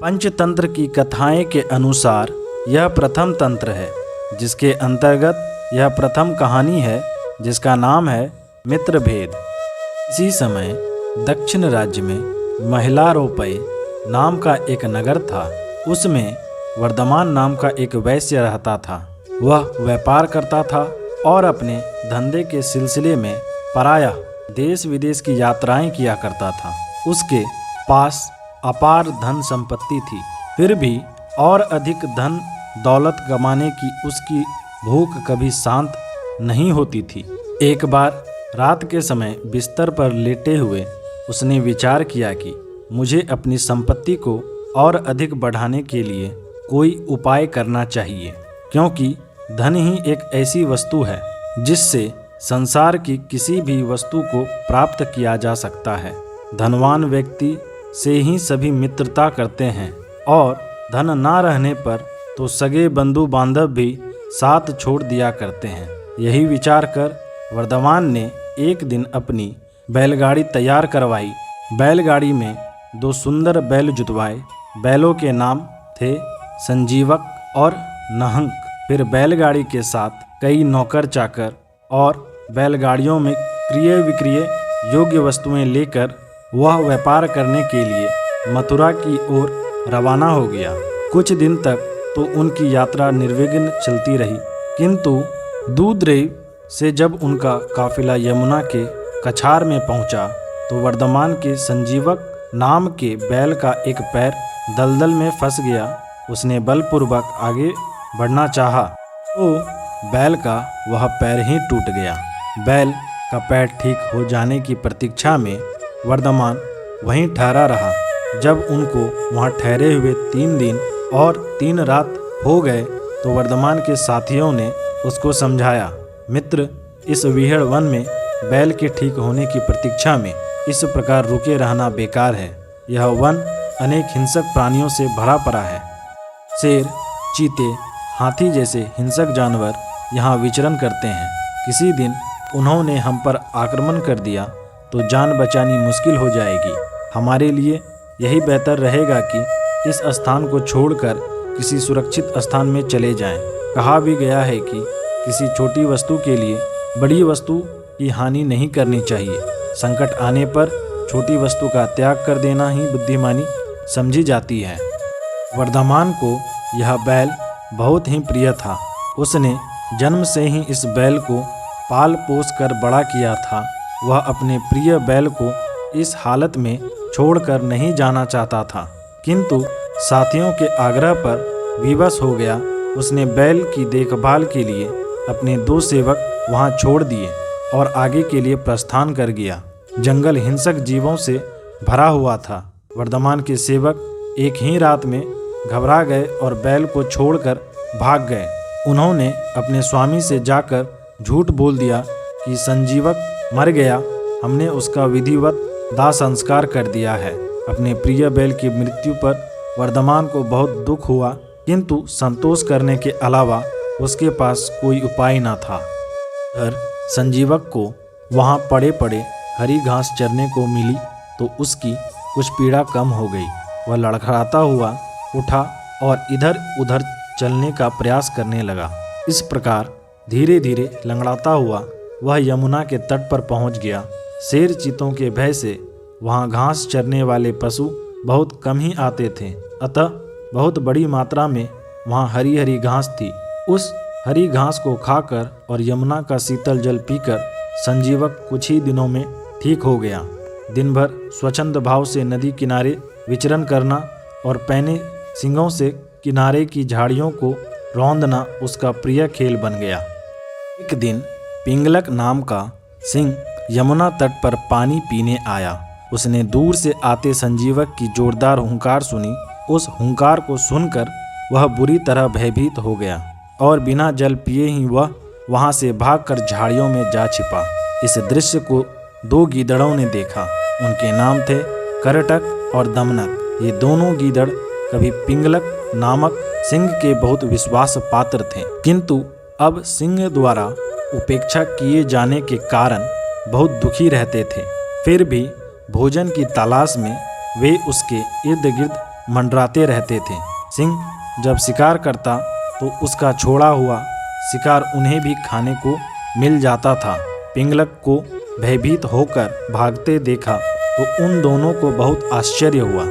पंचतंत्र की कथाएं के अनुसार यह प्रथम तंत्र है, जिसके अंतर्गत यह प्रथम कहानी है, जिसका नाम है मित्रभेद। इसी समय दक्षिण राज्य में महिलारोपय नाम का एक नगर था। उसमें वर्धमान नाम का एक वैश्य रहता था। वह व्यापार करता था और अपने धंधे के सिलसिले में प्रायः देश विदेश की यात्राएं किया करता था। उसके पास अपार धन संपत्ति थी, फिर भी और अधिक धन दौलत कमाने की उसकी भूख कभी शांत नहीं होती थी। एक बार रात के समय बिस्तर पर लेटे हुए उसने विचार किया कि मुझे अपनी संपत्ति को और अधिक बढ़ाने के लिए कोई उपाय करना चाहिए, क्योंकि धन ही एक ऐसी वस्तु है जिससे संसार की किसी भी वस्तु को प्राप्त किया जा सकता है। धनवान व्यक्ति से ही सभी मित्रता करते हैं और धन ना रहने पर तो सगे बंधु बांधव भी साथ छोड़ दिया करते हैं। यही विचार कर वर्धमान ने एक दिन अपनी बैलगाड़ी तैयार करवाई। बैलगाड़ी में 2 सुंदर बैल जुतवाए। बैलों के नाम थे संजीवक और नहंक। फिर बैलगाड़ी के साथ कई नौकर चाकर और बैलगाड़ियों में क्रय विक्रय योग्य वस्तुएं लेकर वह व्यापार करने के लिए मथुरा की ओर रवाना हो गया। कुछ दिन तक तो उनकी यात्रा निर्विघ्न चलती रही, किंतु दूधरेव से जब उनका काफिला यमुना के कछार में पहुंचा तो वर्धमान के संजीवक नाम के बैल का एक पैर दलदल में फंस गया। उसने बलपूर्वक आगे बढ़ना चाहा तो बैल का वह पैर ही टूट गया। बैल का पैर ठीक हो जाने की प्रतीक्षा में वर्धमान वहीं ठहरा रहा। जब उनको वहां ठहरे हुए 3 दिन और 3 रात हो गए तो वर्धमान के साथियों ने उसको समझाया, मित्र, इस विहड़ वन में बैल के ठीक होने की प्रतीक्षा में इस प्रकार रुके रहना बेकार है। यह वन अनेक हिंसक प्राणियों से भरा पड़ा है। शेर, चीते, हाथी जैसे हिंसक जानवर यहाँ विचरण करते हैं। किसी दिन उन्होंने हम पर आक्रमण कर दिया तो जान बचानी मुश्किल हो जाएगी। हमारे लिए यही बेहतर रहेगा कि इस स्थान को छोड़कर किसी सुरक्षित स्थान में चले जाएं। कहा भी गया है कि किसी छोटी वस्तु के लिए बड़ी वस्तु की हानि नहीं करनी चाहिए। संकट आने पर छोटी वस्तु का त्याग कर देना ही बुद्धिमानी समझी जाती है। वर्धमान को यह बैल बहुत ही प्रिय था। उसने जन्म से ही इस बैल को पाल पोस कर बड़ा किया था। वह अपने प्रिय बैल को इस हालत में छोड़कर नहीं जाना चाहता था, किंतु साथियों के आग्रह पर विवश हो गया। उसने बैल की देखभाल के लिए अपने 2 सेवक वहां छोड़ दिए और आगे के लिए प्रस्थान कर गया। जंगल हिंसक जीवों से भरा हुआ था। वर्धमान के सेवक एक ही रात में घबरा गए और बैल को छोड़कर भाग गए। उन्होंने अपने स्वामी से जाकर झूठ बोल दिया कि संजीवक मर गया, हमने उसका विधिवत दाह संस्कार कर दिया है। अपने प्रिय बैल की मृत्यु पर वर्धमान को बहुत दुख हुआ, किंतु संतोष करने के अलावा उसके पास कोई उपाय न था। संजीवक को वहां पड़े पड़े हरी घास चरने को मिली तो उसकी कुछ पीड़ा कम हो गई। वह लड़खड़ाता हुआ उठा और इधर उधर चलने का प्रयास करने लगा। इस प्रकार धीरे धीरे लंगड़ाता हुआ वह यमुना के तट पर पहुंच गया। शेर चीतों के भय से वहां घास चरने वाले पशु बहुत कम ही आते थे, अतः बहुत बड़ी मात्रा में वहां हरी हरी घास थी। उस हरी घास को खाकर और यमुना का शीतल जल पीकर संजीवक कुछ ही दिनों में ठीक हो गया। दिन भर स्वच्छंद भाव से नदी किनारे विचरण करना और पैने सिंगों से किनारे की झाड़ियों को रौंदना उसका प्रिय खेल बन गया। एक दिन पिंगलक नाम का सिंह यमुना तट पर पानी पीने आया। उसने दूर से आते संजीवक की जोरदार हुंकार सुनी। उस हुंकार को सुनकर वह बुरी तरह भयभीत हो गया और बिना जल पिए ही वह वहां से भागकर झाड़ियों में जा छिपा। इस दृश्य को 2 गीदड़ों ने देखा। उनके नाम थे करटक और दमनक। ये दोनों गीदड़ कभी पिंगलक नामक सिंह के बहुत विश्वास पात्र थे, किंतु अब सिंह द्वारा उपेक्षा किए जाने के कारण बहुत दुखी रहते थे। फिर भी भोजन की तलाश में वे उसके इर्द गिर्द मंडराते रहते थे। सिंह जब शिकार करता तो उसका छोड़ा हुआ शिकार उन्हें भी खाने को मिल जाता था। पिंगलक को भयभीत होकर भागते देखा तो उन दोनों को बहुत आश्चर्य हुआ।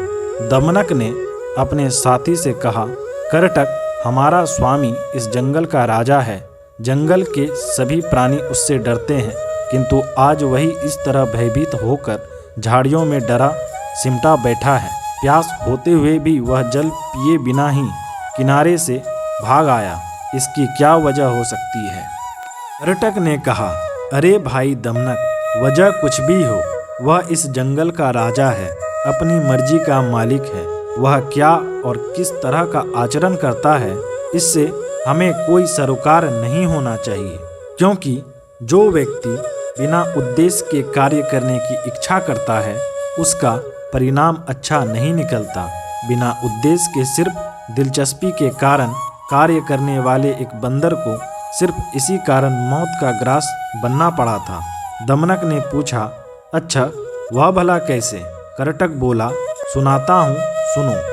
दमनक ने अपने साथी से कहा, करटक, हमारा स्वामी इस जंगल का राजा है। जंगल के सभी प्राणी उससे डरते हैं, किंतु आज वही इस तरह भयभीत होकर झाड़ियों में डरा सिमटा बैठा है। प्यास होते हुए भी वह जल पिए बिना ही किनारे से भाग आया। इसकी क्या वजह हो सकती है? करटक ने कहा, अरे भाई दमनक, वजह कुछ भी हो, वह इस जंगल का राजा है, अपनी मर्जी का मालिक है। वह क्या और किस तरह का आचरण करता है, इससे हमें कोई सरोकार नहीं होना चाहिए, क्योंकि जो व्यक्ति बिना उद्देश्य के कार्य करने की इच्छा करता है उसका परिणाम अच्छा नहीं निकलता। बिना उद्देश्य के सिर्फ दिलचस्पी के कारण कार्य करने वाले एक बंदर को सिर्फ इसी कारण मौत का ग्रास बनना पड़ा था। दमनक ने पूछा, अच्छा वह भला कैसे? करटक बोला, सुनाता हूँ, सुनो।